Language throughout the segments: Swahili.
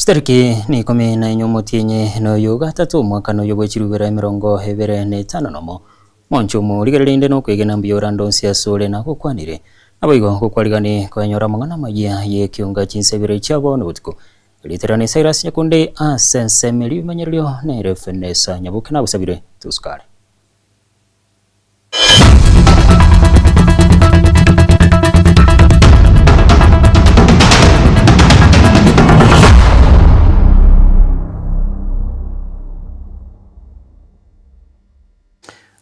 Chitariki ni kumi na inyo motienye no yoga tatu mwaka no yobo chirubera mirongo hebere ne tano nomo moncho mu ligerinde no kwegena mbiyora ndonsi ya sole na kokwanire aboigo kokwaligani kwanyora mangana magia ye kiunga chinsebere chabo no butiko literane Cyrus Nyakunde asense meli manyeryo ne refenesa nyabuke na busabire tuskare.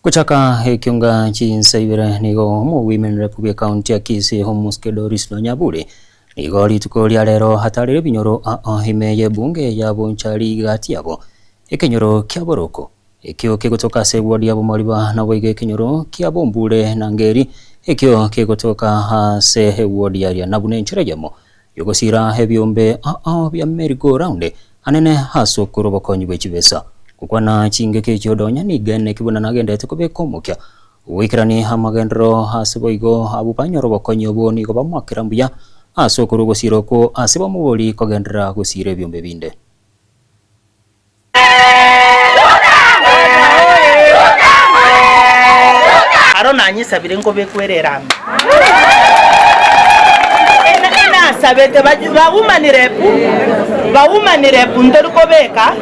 Kuchaka kiunga chinsebere nigo mu Women Republic County ya Kisii Homuske Doris no Nyabure nigo lituko lya lero hatarire binyoro himeye bunge ya bonchari gati yabo ekenyoro kya boroko ekyo kegotoka sewadi yabo maliba na boige kenyoro kya bombule na ngeri ekyo kegotoka se hewadi ya nabune nchirejamo yogosira hebyombe bya merry-go round anene haso kurobo konywe chibesa kukwana chinge kechodonya ni gene kibona nagenda tekobeko mukya wikirani hamagendro haseboigo abupanyoro bokonyo boni go bamwakirambuya asokuru gosiroko aseba muboli kogendra gosire byombe binde arona nyisabire ngo bekwerera sabete bawumanire pundoruko beka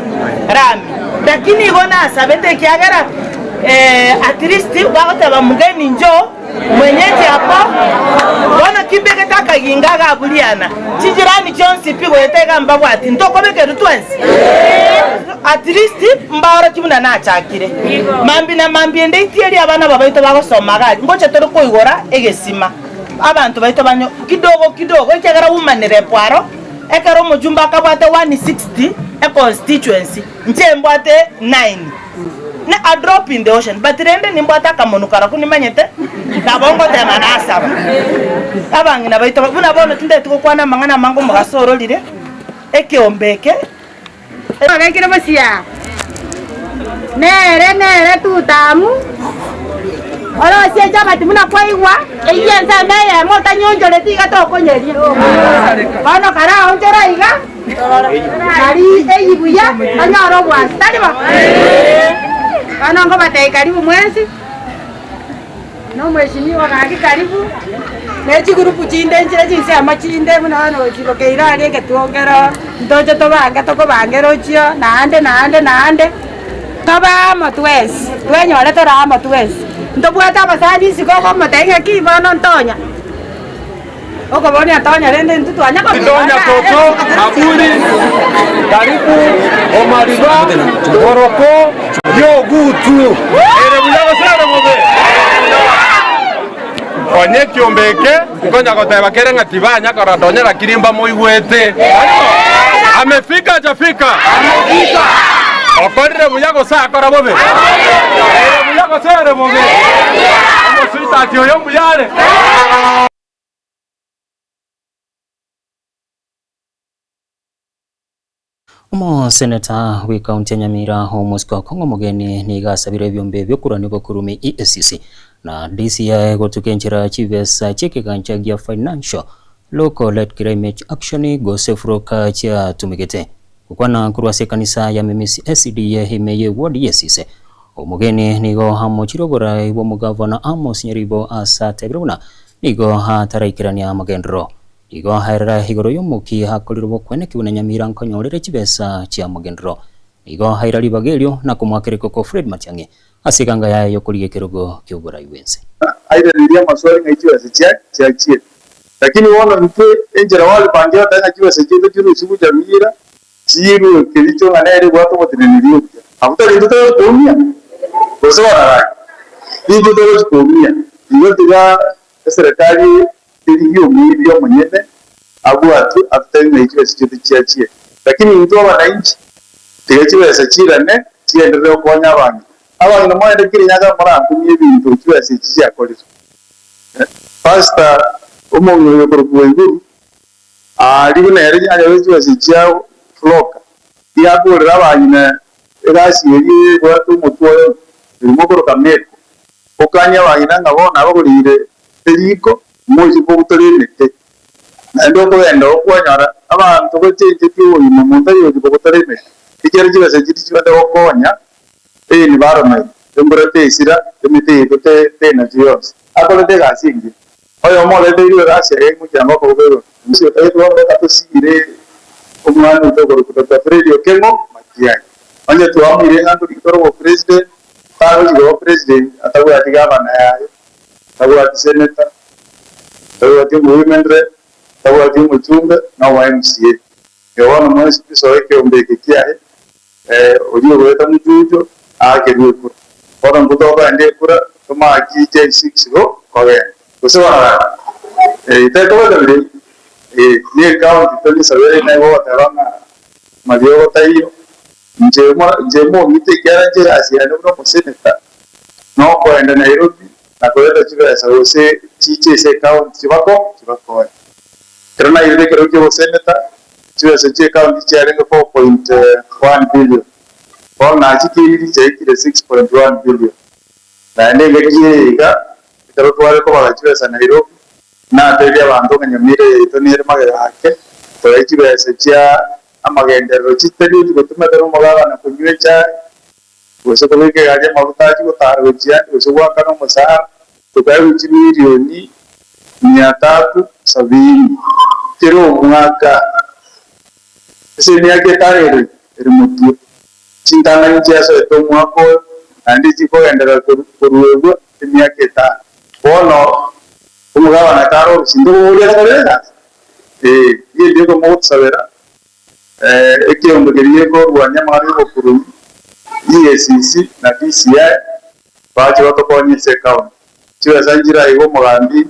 rami lakini igona sabete kiagera at least wakotaba mugeni njo mwenyeji hapo wana kibeke taka gingaga buliana chijirani chonsi pigo yetega mbabu ati ntoko beke rutwensi at least mbawara kibuna na chakire mambi ende itieri abana babaito bagosomaga ngoche toro koigora egesima abantu baito banyo kidogo ekagara umanire pwaro ekaro mujumba kabate 160 a constituency nchembwate 9 na a drop in the ocean but rende nimbwata kamonukara kunimanyete nabongo tema nasaba abangina baito buna bono tunde tukokwana mangana mango mugasoro lire ekiombeke abekire basia nere tutamu ora sia chama timuna kwaigwa eyenza meye mota nyonjore tiga tokonyerie bano kara onjora iga nari eyibuya anyaro bwa tariba bano ngo batei karibu mwezi no mheshimiwa gaki karibu nechi grupu chinde nje jinse amachinde munano chirokeira ari ketuongero ndoje tobanga tokobangero chio naande toba motwes twenyore tora motwes ndobwata basani sikoko matenge kibono ntonya okoboni atonya rende ntutwanya ko ntonya toto aburi karibu omariba boroko yogutu ere buyago sare mobe onye kiombeke ngonya koteba kere ngatibanya karadonya la kirimba moigwete amefika hajafika okorire buyago saa kora bobe buyago sare mobe amusita tio yo buyare Senator we county Nyamira Homuske Kongo mugeni ni gasabire byombe byokurani bokurumi EACC na DCI gotukenchira chibesa chekegancha gya financial local led climate action go sefroka cha tumigete kukwana kurwase kanisa ya memisi SDA himeye ward EACC omugeni nigo hamochirobora ibo mugavana Amos Nyaribo asatebruna nigo hataraikirania magendro igo haira higoro yomuki hakolirwo kwene kibuna Nyamira nkonyorere chibesa cha magendro igo haira libagelyo na kumwakireko ko Fred Matiang'i asikanga yayo kulige kirogo kyobora iwense aida nilia maswali ngaichiwa sichie lakini wona mpe enjera wale pangia tanga chiwa sichie kiro siku Nyamira chiru kilicho nganere watu wote nilio afuta ndio kuumia kwa sababu ndio kuumia ndio tiga serikali ndio mwidio mwenyewe abwatu afuta ngaichiwa sichie lakini mtu wananchi tiga sichie ne chiendelea kuonya abantu abantu mwende kiri nyaga mara kumye bintu chiwa sichie akolizo pastor umuntu yokorwa inguru ari nere nyaga chiwa sichie floka yakorera abanyina egasi eri gwatu mutwo mukoro kameko okanya abanyina ngabona abagurire eriko muzi ko butorinete ndio ko endo kwanyara abantu bachenje by'ubuzima mu ntayoje kubutareme ikere kibase kiti kibade gokonya ni barome embura tesira emite te na jiyos akole de gasingi oyo mole de rio gase mu cyangwa ko bero musyo tayo atosire umwana utogoro kutata radio kengo makiya anje tuamire nando dikoro president taro jigo president atawe atigabana yayo tawe senator tawe ati women rep tawe ati muchumbe na YMCA yona mwezi bisoeke ombeke kiahe odio weta mujujo akeruko ora mbutoka ende kura toma akije 6 go kowe kusora itakola dali ni account tuli sabere na go tabanga madio tayo njemo mite kera jera asiano no museneta no ko enda Nairobi na koleta chiga sawose chiche se account chibako kerana ile kero ke museneta chiga se account charenga 4.1 billion on na chiki cheki 6.1 billion na ndege kiga kero twale ko bagachiga sa Nairobi na tele abantu nganyamire itonere magara ake to chiga se chia amagendero chiteri gutuma dero magara na kunywecha gose koleke gaje mabutaji ko tarwecha gose wakano musahara tukaye chibirioni 370 kero mwaka sini yake tarere erimutu chintana nje so to mwako andi chiko endera kuruego sini yake ta bono umugaba na karo sindu uri akorera yende ko mot sabera eke umugeriye ko rwanya mari ko kuru EACC na DCI baje batokonye se account chiwe sanjira iwo mugambi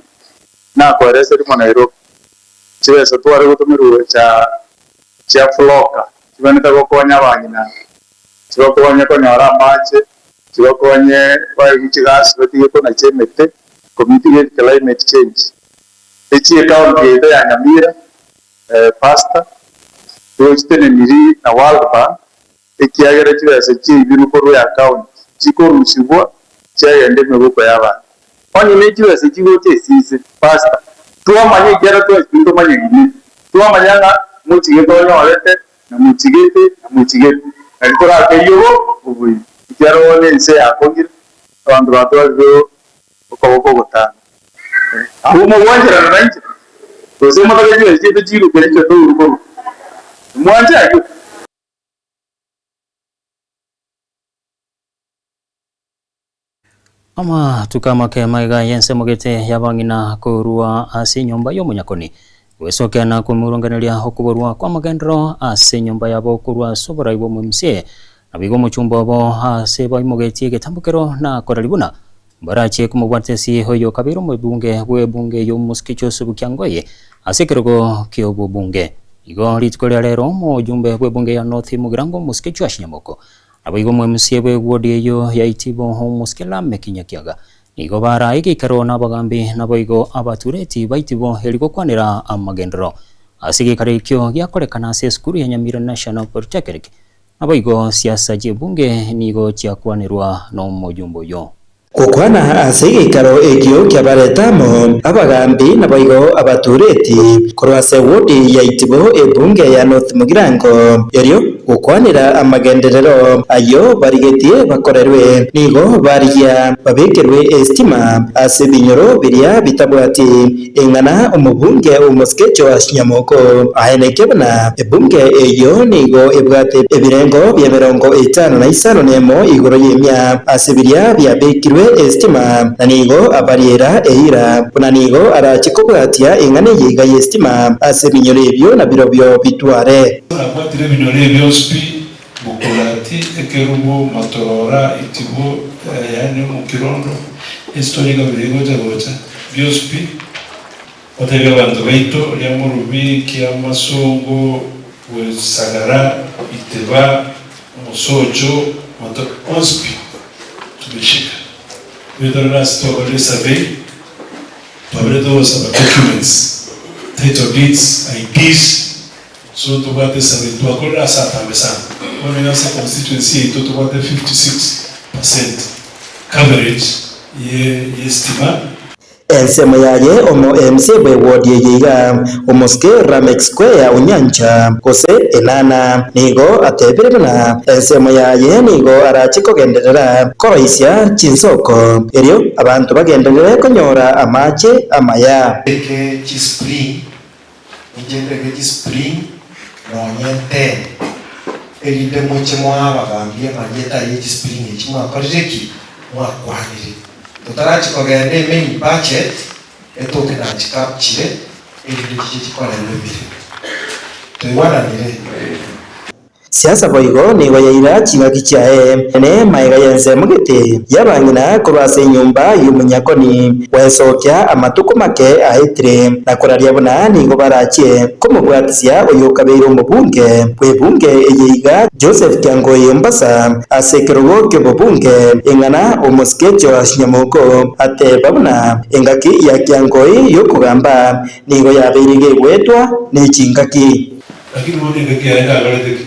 na korese ri Nairobi chiwe so tware gutumiruwe cha floka chibanita gokonya banyina chiwe konya ko nyara mache chiwe konye bayi chigas batiye ko na chemete community climate change echi account ke ya nyamira pasta twostene miri na World Bank ekiagera chiwe se chi biruko ro account chiko rusibwa chayende mebuko yaba oni mechiwe se chigo tesise pasta tuwa manye gera to espinto manye gini tuwa manyanga muchige to nyorete na muchigete alitora keyogo ubuyi ikero one se akongira abantu batwazo ukoboko gutana aho mu wanjira na nanje doze mutagaje chibe chiru kwecho to uruko mwanje ayo ama tukamake maiga yense mogete yabangina kurua ase nyumba yo munyakoni wesokana kumurunganiria okuborwa kwa magendro ase nyumba yabo kurua sobora ibo mumsie abigo muchumba bo ase bayimogetie getambukero na koralibuna barache kumubwatesi hoyo kabiro mubunge bwe yo muskicho subukyangoye ase kerogo kyobo bunge igo litkolia lero mo jumbe bwe bunge ya North Mugirango muskicho ashinyamoko abigo mumsie bwe wodi yo ya itibo ho muskela mekinyakiaga igo bara igikaro nabagambi naboigo abatureti baitibo heligo kwanira amagendro asige karekyo gyakorekana ase skuru ya Nyamira National Polytechnic naboigo siasa je bunge nigo cyakwanirwa no mujumbo yo Kukwana asigikaro ekyo kyabaretamo abagambi naboigo abatureti korwase wodi ya itibo ebunge ya North Mugirango eryo gukwanira amagenderero ayo barigetie bakorerwe nigo bariya babekerwe estima ase binyoro biria bitabwati engana umubunge umuskecho ashinyamoko ahenekebana ebunge eyo nigo ebwate ebirengo bya 55 nemo igoro yemya ase biria byabekirwe estima nanigo abariera eira nanigo arachikobwatia engane yiga yestima ase binyoro ebyo na birobyo bitware abatire binyoro ebyo spi bukolati ekerubo matorora itibo yani mukirondo historia birego jabocha biospi otega bantu baito ya murubi kia masongo sagara iteba musojo mato ospi tubishika Vedrona story survey, Pabredo documents, title deeds, IDs, so to what is a to a sata mesan. When we have constituency, to what 56% coverage, ye estima. ensemo yaye omo MC bwe wodi yiga omoske Ramex Square unyanja kose enana nigo ateberana ensemo yaye nigo arachiko genderera koroisya chinsoko eryo abantu bagenderere konyora amache amaya ke chispring njendeke chispring nonyente erinde moche mwabagambye manyeta ye chispring chimwakorereki mwakwanire tutarachi kogende main budget etoke na chikapchire erinde chichikorerwe bire tuiwananire siasa boigo nigo yaira chingaki chae ene maiga yense mugete yabangina kurwase nyumba y'umunyakoni wesokya amatuko make aitire na kuraria buna nigo barache kumubwatisya uyu kabeiro umubunge webunge eyiga Joseph Kyangoye Mbasa asekerogo kebobunge ingana omuskecho ashinyamuko ate babuna ingaki ya Kyangoye yokugamba nigo yabirige wetwa ni chingaki lakini mbona ingekiaenda agarete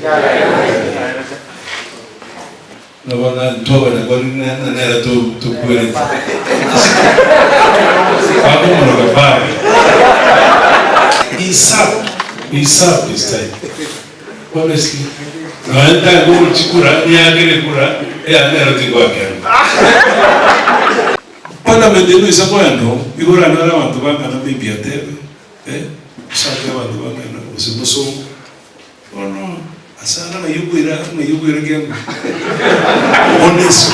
na bana toba na kwa nera tu kweli hapo mno kabisa isap this time honestly naenda kuchukura ni agere kura ya nera tingwake parliament ndio isakwendo igora na watu banga na bibi atebe sasa watu banga na usimuso ono asana na yuguira gemu honest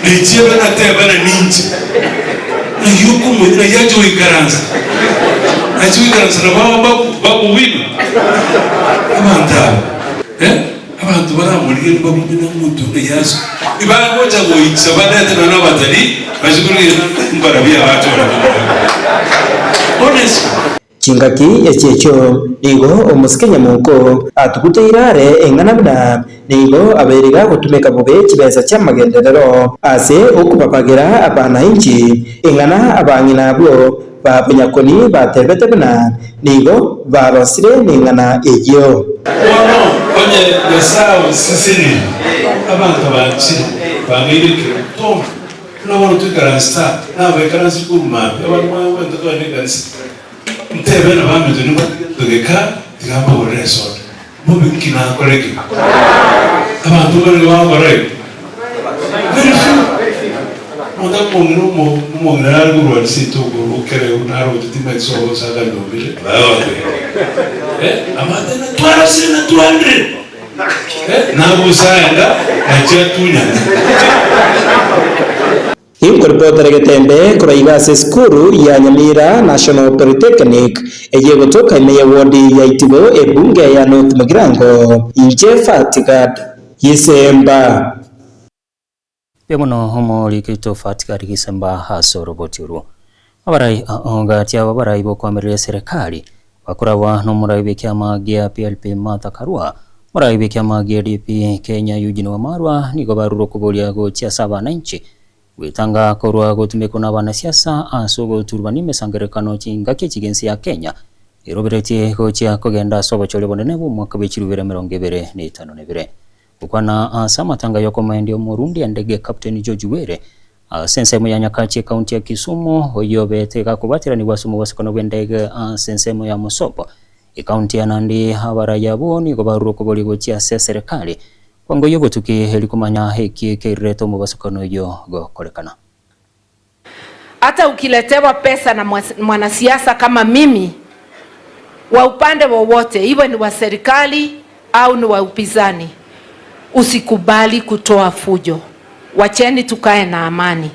ni tiebe na tebe na ninja na yugu na yajo ikaranza na babu wino abantu baramuriye babu bina mutu na yaso ibangoja goitsa badate na nabatali bashikuri mbarabia watu honest chingaki echecho nigo omusikenya muko atukuteirare enganabna nigo aberiga gutumika bube kibeza cyamagenderero ase okupapagira abana inchi engana abangina bwo babunyakoni batebetebna nigo barosire ningana ejo onye desao sisini abantu bachi bangirike tom no want to garansta na be garansi kuma abantu wenda to ni garansi mtebe na bamwe tuni tugeka tigamba ureso mubi kina koreki abantu bari wangore Muda mo ngira guru sito guru kere unaro titima so saga dobile amate na twara sina 200 na busanga acha tunya Inkorporatere getembe kuraiga skuru ya Nyamira National Polytechnic eye kutoka ime wodi ya Itibo ebunge ya North Mugirango inje Fatigad Yisemba Pemono homo likito Fatigad Yisemba haso roboti uru abarai ongatia abarai bokwamiria serikali bakurawa no muraibe kyama gia PLP Martha Karua muraibe kyama gia DP Kenya Eugene Wamalwa nigo baruro kubolia gochia saba na inchi witanga korwa gutumiko na banasiasa asogo turbani mesangerekano chingake chigensi ya Kenya irobereti gochia kogenda sobo chole bonene bu mwaka bichirubere 2025 ukwana asamatanga yoko maendio Murundi andege Captain George Were sensemo ya Nyakache kaunti ya Kisumu hoyobete gakubatira ni wasumu wasekono bendege sensemo ya Musopo kaunti ya Nandi habaraya boni gobaruro kuboli gochia serikali Wango yogo tuki helikumanya heki kireto mubasukano yo go kolekana. Hata ukiletewa pesa na mwanasiasa kama mimi wa upande wowote, iwe ni wa serikali au ni wa upinzani, usikubali kutoa fujo. Wacheni tukae na amani.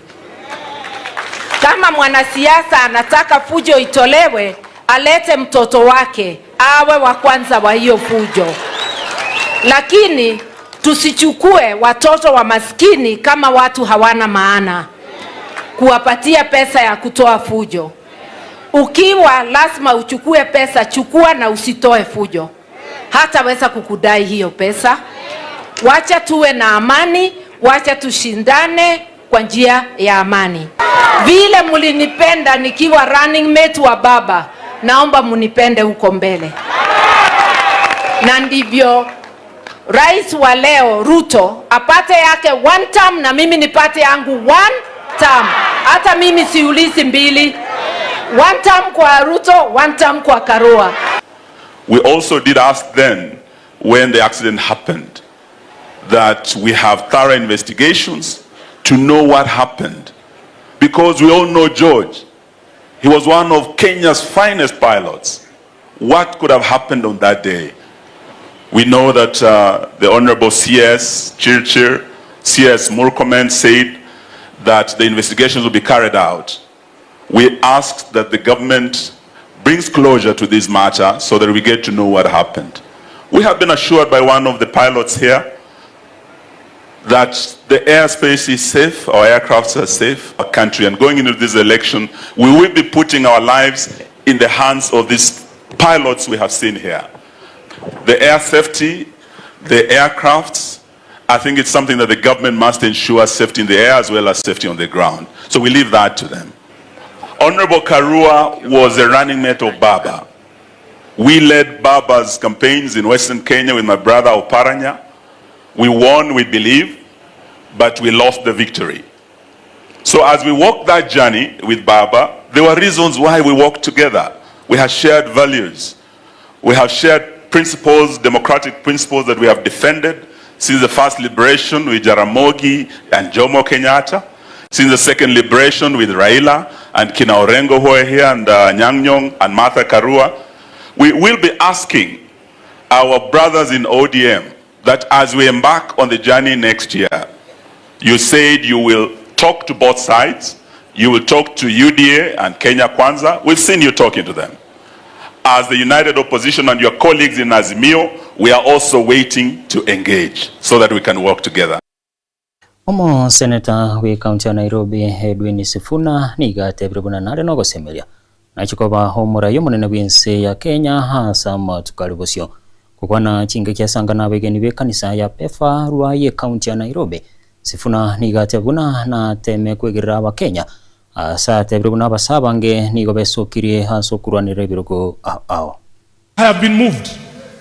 Kama mwanasiasa anataka fujo itolewe, alete mtoto wake awe wa kwanza wa hiyo fujo. Lakini tusichukue watoto wa maskini kama watu hawana maana kuwapatia pesa ya kutoa fujo. Ukiwa lazima uchukue pesa, chukua na usitoe fujo. Hataweza kukudai hiyo pesa. Wacha tuwe na amani, wacha tushindane kwa njia ya amani. Vile mlinipenda nikiwa running mate wa baba, naomba munipende huko mbele. Na ndivyo Rais wa leo Ruto apate yake 1 term na mimi nipate yangu 1 term. Hata mimi siulizi mbili. One term kwa Ruto, one term kwa Karua. We also did ask then, when the accident happened, that we have thorough investigations to know what happened. Because we all know George. He was one of Kenya's finest pilots. What could have happened on that day? We know that the Honorable CS Chirchir, CS Murkomen said that the investigations will be carried out. We asked that the government brings closure to this matter so that we get to know what happened. We have been assured by one of the pilots here that the airspace is safe, our aircrafts are safe, our country, and going into this election, we will be putting our lives in the hands of these pilots we have seen here. The air safety, the aircrafts, I think it's something that the government must ensure safety in the air as well as safety on the ground. So we leave that to them. Honorable Karua was a running mate of Baba. We led Baba's campaigns in Western Kenya with my brother Oparanya. We won, we believe, but we lost the victory. So as we walked that journey with Baba, there were reasons why we walked together. We have shared values. We have shared principles, democratic principles that we have defended since the first liberation with Jaramogi and Jomo Kenyatta, since the second liberation with Raila and Kina Orengo who are here, and Anyang' Nyong'o and Martha Karua. We will be asking our brothers in ODM that as we embark on the journey next year, you said you will talk to both sides, you will talk to UDA and Kenya Kwanza. We've seen you talking to them. As the united opposition and your colleagues in Azimio, we are also waiting to engage so that we can work together. Omo Senator we County ya Nairobi Edwin Sifuna niga tebrebuna nare no gosemeria nachikoba homora yo munene bw'ense ya Kenya hasa matukalibosyo kukwana chinge kyasangana abegeni b'ekanisa ya PEFA rwaye County ya Nairobi. Sifuna niga tebuna na teme kwegirira abakenya asa tebrebuna abasabange nigo besokirie haso kurwanira ebirugo ao. I have been moved.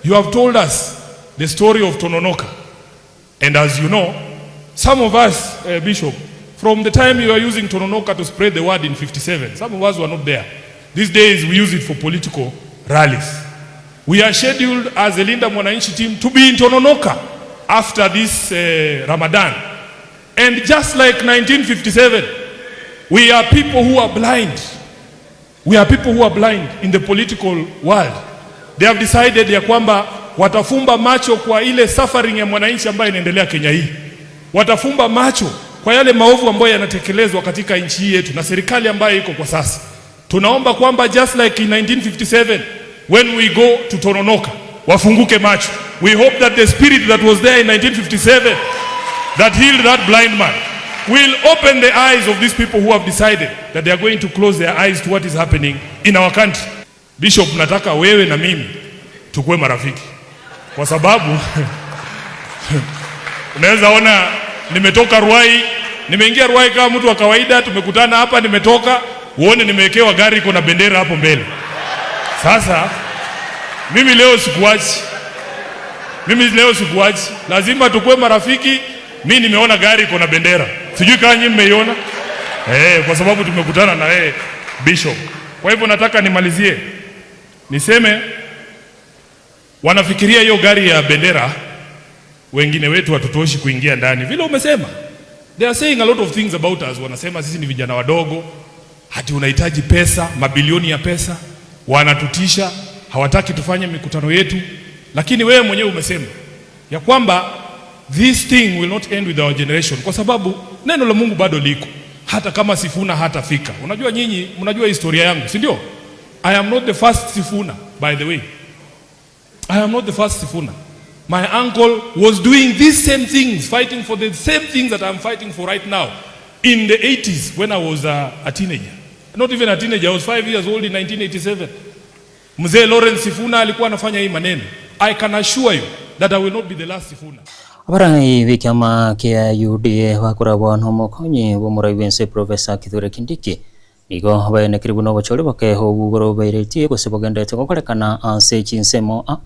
You have told us the story of Tononoka, and as you know, some of us, Bishop, from the time you are using Tononoka to spread the word in 57, some of us were not there. These days we use it for political rallies. We are scheduled as a Linda Mwananchi team to be in Tononoka after this Ramadan. And just like 1957, we are people who are blind. We are people who are blind in the political world. They have decided ya kwamba watafumba macho kwa ile suffering ya mwananchi ambayo inaendelea Kenya hii. Watafumba macho kwa yale maovu ambayo yanatekelezwa katika nchi yetu na serikali ambayo iko kwa sasa. Tunaomba kwamba just like in 1957 when we go to Tononoka, wafunguke macho. We hope that the spirit that was there in 1957 that healed that blind man will open the eyes of these people who have decided that they are going to close their eyes to what is happening in our country. Bishop, nataka wewe na mimi tukue marafiki. Kwa sababu unaweza ona nimetoka Ruai, nimeingia Ruai kama mtu wa kawaida, tumekutana hapa, nimetoka, uone nimewekewa gari iko na bendera hapo mbele. Sasa mimi leo sikuachi. Lazima tukue marafiki. Mimi nimeona gari iko na bendera. Sijui kama nyinyi mmeiona? Kwa sababu tumekutana na Bishop. Kwa hivyo nataka nimalizie. Niseme wanafikiria hiyo gari ya bendera wengine wetu hatutoshi kuingia ndani. Vile umesema. They are saying a lot of things about us. Wanasema sisi ni vijana wadogo. Hati unahitaji pesa, mabilioni ya pesa. Wanatutisha, hawataki tufanye mikutano yetu. Lakini wewe mwenyewe umesema ya kwamba this thing will not end with our generation. Kwa sababu neno la Mungu bado liko. Hata kama Sifuna hatafika. Unajua nyinyi, mnajua historia yangu, si ndio? I am not the first Sifuna, by the way. I am not the first Sifuna. My uncle was doing these same things, fighting for the same things that I'm fighting for right now. In the 80s, when I was a teenager. Not even a teenager, I was 5 years old in 1987. Mzee Lawrence Sifuna alikuwa anafanya hii maneno. I can assure you that I will not be the last Sifuna. Abarai wikama kia UDA wakurabwa nomokonyi womuraiwense Professor Kithure Kindiki nigo bayene kiribuno bachole bake hobugoro baireti gusebogende tekokorekana anse chinsemo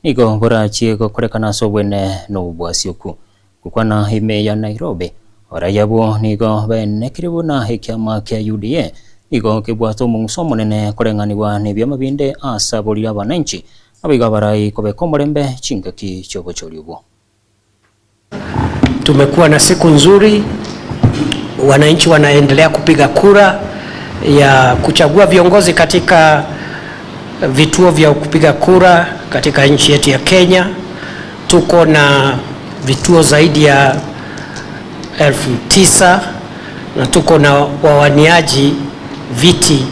nigo borachie gokorekana sobwene no bwasyoku kukwana hime ya Nairobi Orayabo nigo bene kiribuna hekiama kia UDA nigo kibwato mungsomo nene kurenganiwa ni byama binde asabolira abananchi abiga barai kobeko murembe chingaki chobo choliugo. Tumekuwa na siku nzuri, wananchi wanaendelea kupiga kura ya kuchagua viongozi katika vituo vya kupiga kura katika nchi yetu ya Kenya. Tuko na vituo zaidi ya 9,000 na tuko na wawaniaji viti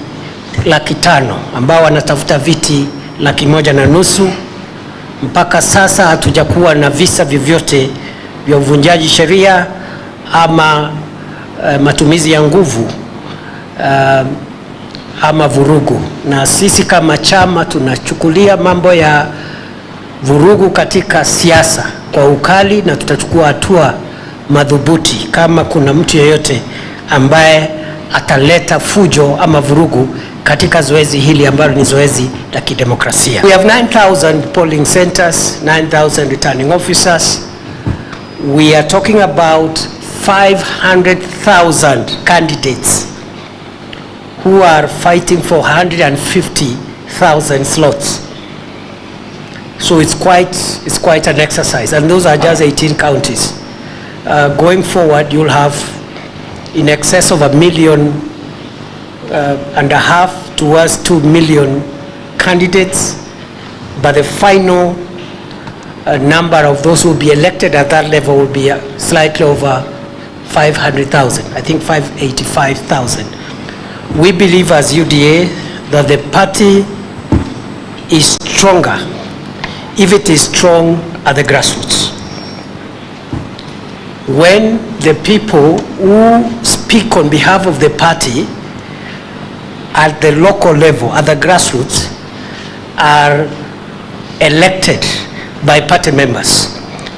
500,000 ambao wanatafuta viti 150,000. Mpaka sasa hatujakuwa na visa vyovyote vya uvunjaji sheria ama matumizi ya nguvu ama vurugu, na sisi kama chama tunachukulia mambo ya vurugu katika siasa kwa ukali na tutachukua hatua madhubuti kama kuna mtu yeyote ambaye ataleta fujo ama vurugu katika zoezi hili ambalo ni zoezi la kidemokrasia. We have 9,000 polling centers, 9,000 returning officers. We are talking about 500,000 candidates who are fighting for 150,000 slots. So it's quite an exercise, and those are just 18 counties. Going forward, you'll have in excess of 1.5 million towards 2 million candidates, but the final number of those who will be elected at that level will be slightly over 500,000, I think 585,000. We believe as UDA that the party is stronger if it is strong at the grassroots. When the people who speak on behalf of the party at the local level, at the grassroots, are elected by party members,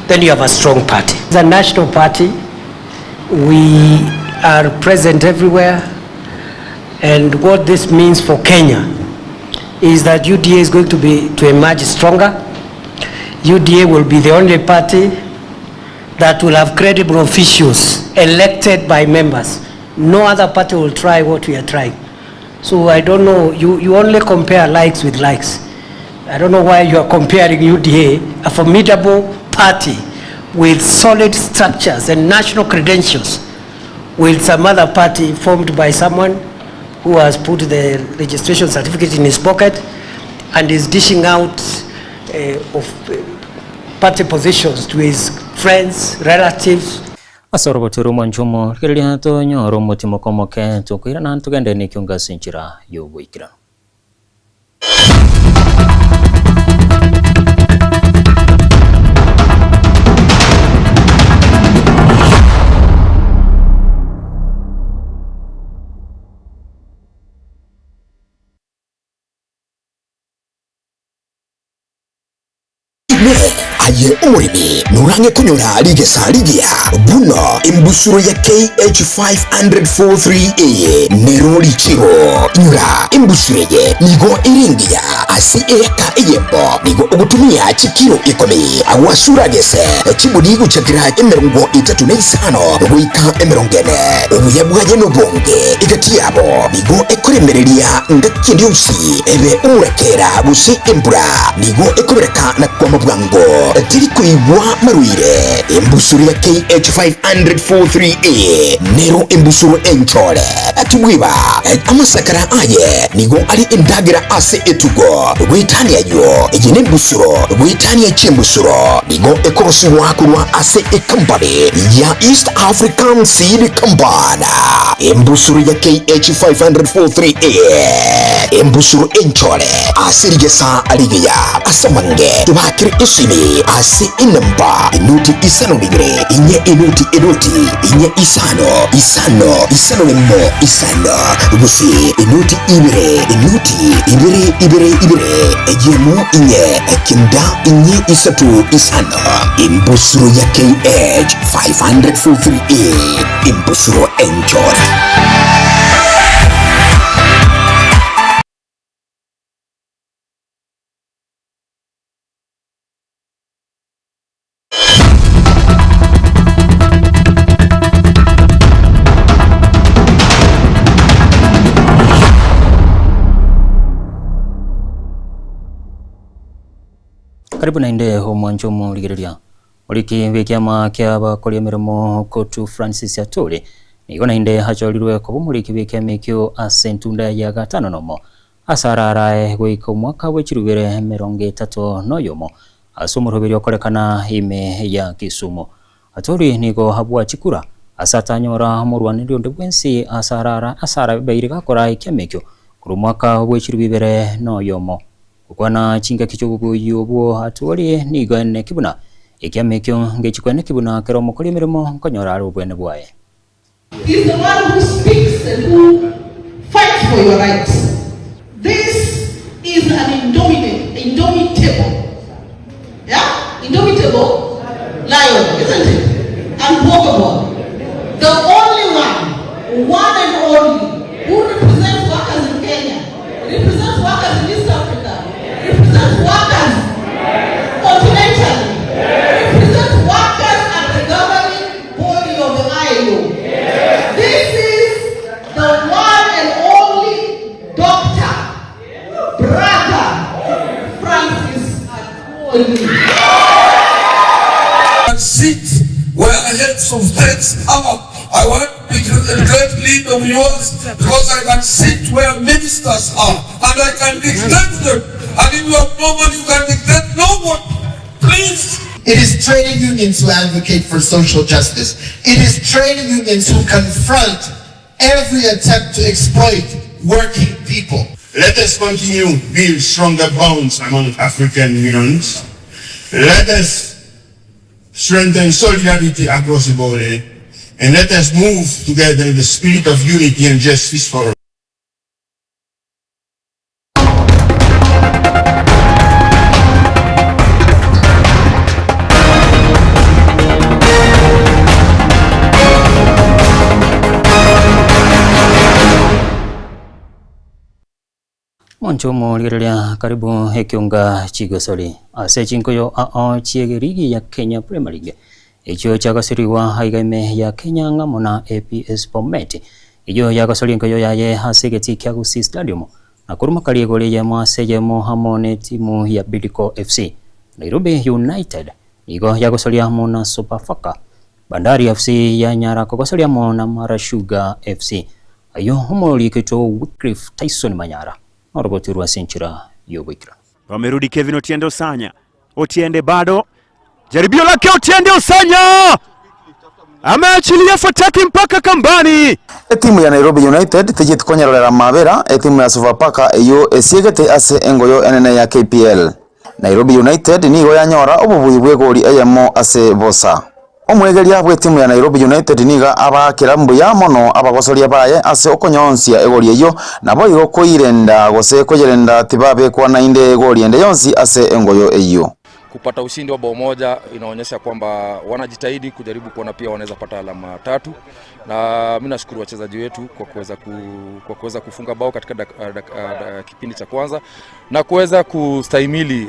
then you have a strong party. The national party, we are present everywhere, and what this means for Kenya is that UDA is going to emerge stronger. UDA will be the only party that will have credible officials elected by members. No other party will try what we are trying. So I don't know, you only compare likes with likes. I don't know why you are comparing UDA, a formidable party with solid structures and national credentials, with some other party formed by someone who has put the registration certificate in his pocket and is dishing out party positions to his friends, relatives. Asoroboturu manchumo kilia to nyoro mutimo komoke to kuira na ntugende ni kyunga sinchira yobuikira. Aye urimi nurange kunyura ligesa ligia buno imbusuro ya KH543A neroli chiro nyura imbusuro ye nigo iringia asi eka iyembo nigo ugutumia chikiro ikomi awasura gese chibudigu chakira emerongo 35 wika emerongene umuyabwa yeno bonge igatiabo nigo ekoremerelia ngakindiosi ebe urekera busi imbura nigo ekobereka na kwa mabwango tiri kuibwa maruire imbusuru ya KH543A nero imbusuru enchole atubwiba amasakara aye nigo ali indagira ase etugo gwitania yo ejine imbusuru gwitania chimbusuru nigo ekorosi wakurwa ase company ya East African Seed Company imbusuru ya KH543A imbusuru enchole asirigesa aligeya asamange tubakiri isimi ase inamba inuti isano nigre inye inuti inye isano mo isano gusi inuti ibire ejemu inye kinda inye isatu isano imbusuru ya KH543A imbusuru enchore. karibu na inde mwanjo muligereria uliki wikiama kia bakoria mirimo Kotu Francis Aturi nigo na inde hachorirwe ko muliki wikiama kyo asentunda ya gatano nomo asararae gwika mwaka wechirubere 30 noyomo asumurubirio okorekana ime ya Kisumu. Aturi nigo habwa chikura asatanyora murwaniro ndebwensi asara beire gakora ikiamekyo kuru mwaka wechirubere noyomo kukwana chinga kichugu yobo Aturi nigo ne kibuna ikiamekyo ngechikwene kibuna kero mukuri mirimo nkonyora ari ubwene bwaye. He's the one who speaks and who fights for your rights. This is an indomitable lion, isn't it? Unbreakable. The only one and only, who represents workers in Kenya, represents workers in East Africa, represents workers continentally, represents workers at the governing body of the ILO. This is the one and only Dr. Brother Francis Aturi. Sit where heads of states are. I want to be a great leader of yours because I can sit where ministers are and I can dictate them. And if you have no one, you can dictate no one. Please. It is trade unions who advocate for social justice. It is trade unions who confront every attempt to exploit working people. Let us continue to build stronger bonds among African unions. Let us strengthen solidarity across the border, and let us move together in the spirit of unity and justice for all. Mwanchomo ligereria karibu hekiunga chigosori ase chinkoyo chiegirigi ya Kenya Premier League echo chagasiriwa haigame ya Kenya ngamona APS Bomet iyo yagasori nkoyo yaye hasegeti kya Gusii Stadium na kuruma kaliegole ya mwasejemo hamone timu ya Bidco FC. Nairobi United igo yagosoria mona Sofapaka, Bandari FC ya Nyara kogosoria mona Mara Sugar FC. Ayo homoli keto Wycliffe Tyson Manyara Roboti wa Senchira Yobikra. Wamerudi Kevin Otiende Osanya. Otiende bado. Jaribio lake Otiende Osanya. Ameachilia fataki mpaka kambani. Timu ya Nairobi United tijit konyarolera mabera timu ya Sofapaka iyo esiegete ase engoyo enene ya KPL. Nairobi United nigo yanyora obubuyi bwegori ayemo ase bosa. Omwegeria bwe timu ya Nairobi United niga abakira mbuya mono abagosoria baye ase okonyonsia egori eyo nabo igo koirenda gose kojerenda tibabe kwa nainde egori ende yonsi ase engoyo eyo. Kupata ushindi wa bao moja inaonyesha kwamba wanajitahidi kujaribu kuona pia wanaweza pata alama 3, na mimi nashukuru wachezaji wetu kwa kuweza kufunga bao katika kipindi cha kwanza na kuweza kustahimili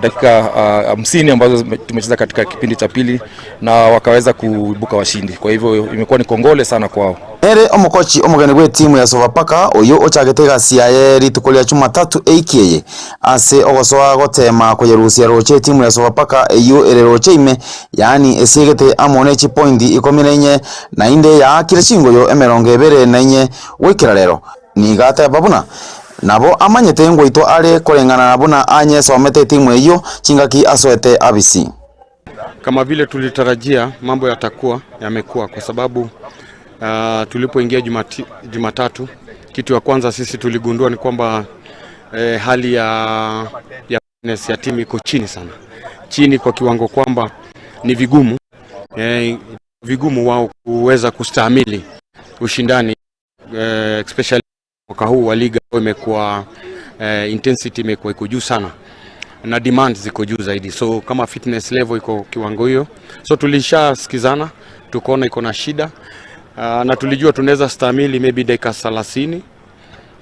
dakika 50 ambazo tumecheza katika kipindi cha pili na wakaweza kuibuka washindi. Kwa hivyo imekuwa ni kongole sana kwao. Ere omukochi omugani gwe timu ya Sofapaka oyo ochagetega siaye ritukolia chuma 3 AKA ase ogosoa gotema kuyerusia roche timu ya Sofapaka eyo ere roche ime yani esigete amone chi point 14 na inde ya kirechingo yo emerongebere nainye wikira rero ni gata babuna nabo amanyete ngoito ale kolengana nabuna anye somete timu eyo chingaki aswete abisi. Kama vile tulitarajia mambo yatakuwa yamekuwa kwa sababu tulipoingia Jumatatu kitu ya kwanza sisi tuligundua ni kwamba hali ya fitness ya timu iko chini sana. Chini kwa kiwango kwamba ni vigumu wao kuweza kustahimili ushindani especially mwaka huu wa liga imekuwa intensity imekuwa iko juu sana na demand ziko juu zaidi. So kama fitness level iko kiwango hiyo, so tulishasikizana tukaona iko na shida. Na tulijua tunaweza stahimili maybe dakika 30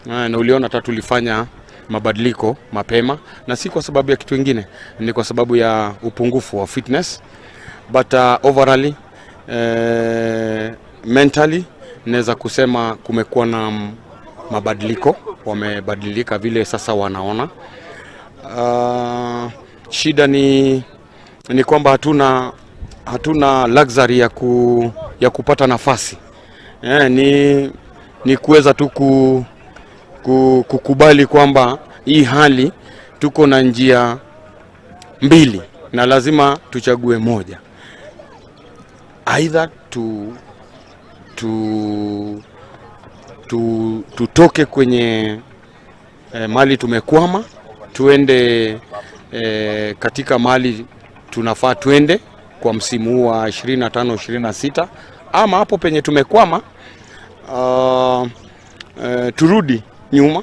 na uliona hata tulifanya mabadiliko mapema na si kwa sababu ya kitu kingine, ni kwa sababu ya upungufu wa fitness, but overall mentally naweza kusema kumekuwa na mabadiliko, wamebadilika vile sasa wanaona. Shida ni kwamba hatuna luxury ya kupata nafasi. Ni kuweza tu kukubali kwamba hii hali tuko na njia mbili na lazima tuchague moja. Either tutoke kwenye mali tumekwama, tuende katika mali tunafaa tuende kwa msimu huu wa 25-26, ama hapo penye tumekwama turudi nyuma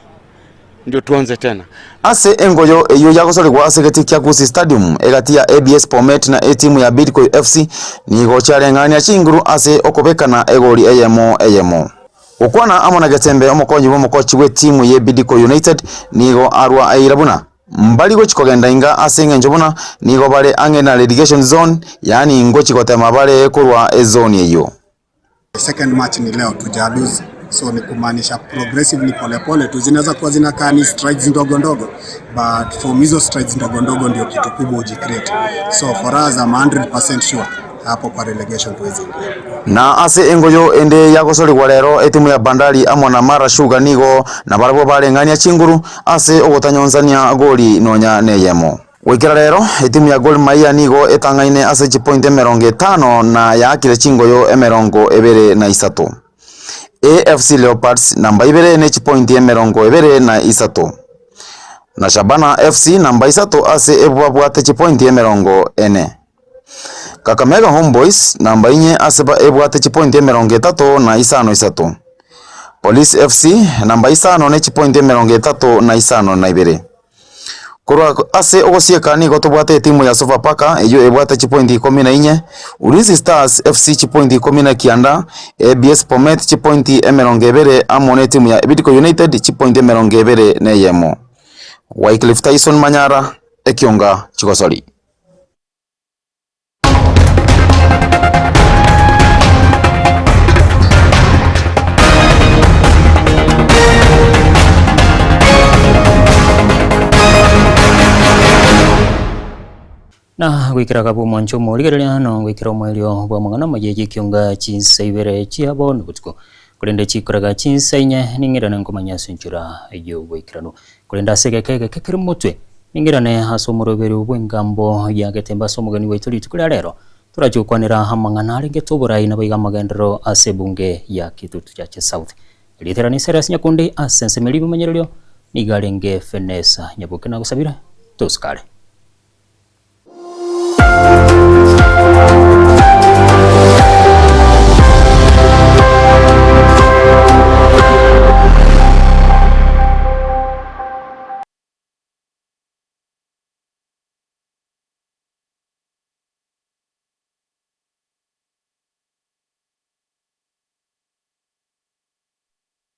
ndio tuanze tena. Ase engoyo eyo yagosoregwa asegeti kya Gusii Stadium egati ya ABS Bomet na timu ya Bidco FC nigo cyarengania chinguru ase okobekana egori eyemo ukwana amona getembe omukonyi w'omukochi we timu ye Bidco United nigo arwa airabuna mbali go chikogenda inga ase ngenjobuna nigo bare angena relegation zone, yani ngo chikotema bare kurwa ezone eyo. Second match ni leo tujaluzi, so ni kumaanisha progressively pole tu zinaweza kuwa zinakaa ni strides ndogo but from hizo strides ndogo ndio kitu kubwa ujicreate. So for us I'm 100% sure hapo kwa relegation tuwezi ingia. Na ase engoyo ende yagosoregwa rero etimu ya Bandari amwe na Mara Sugar nigo na barabo barengania chinguru ase ogotanyonzania goli nonya neyemo. Wikira rero etimu ya Gor Mahia nigo etangaine ase chipoint 50 na yakire chingoyo 23. AFC Leopards namba 2 ne chipoint 23 na Shabana FC namba 3 ase ebwabwate chipoint 40. Kakamega Homeboys namba 4 aseba ebwate chipoint 35. Police FC namba 5 ne chipoint 32. Kurwa ase ogosieka nigo tubwate timu ya Sofapaka eyo ebwate chipoint 14. Ulinzi Stars FC chipoint 19. ABS Bomet chipoint 20 amone timu ya Bidco United chipoint 20 neyemo. Wycliffe Tyson Manyara ekionga Chigosori. Na gwikira kabu mwancho murigerania no gwikira omwelio bwa mangana mayeje kionga chinsaibere chiabo nubutiko kulende chikoraga chinsainya ningirana ngomanya senchura eyo gwikirano kulenda segekege kekere mutwe ningirane hasomorobere ubwengambo ya getemba somogani waituli tukura rero turachukwanira hamangana aringe toburai na baiga magendero asebunge ya Kitutu Chache South iliterani serious nyakundi asense melibu manyerelio nigarenge fenesa nyabukena gusabira tuskale.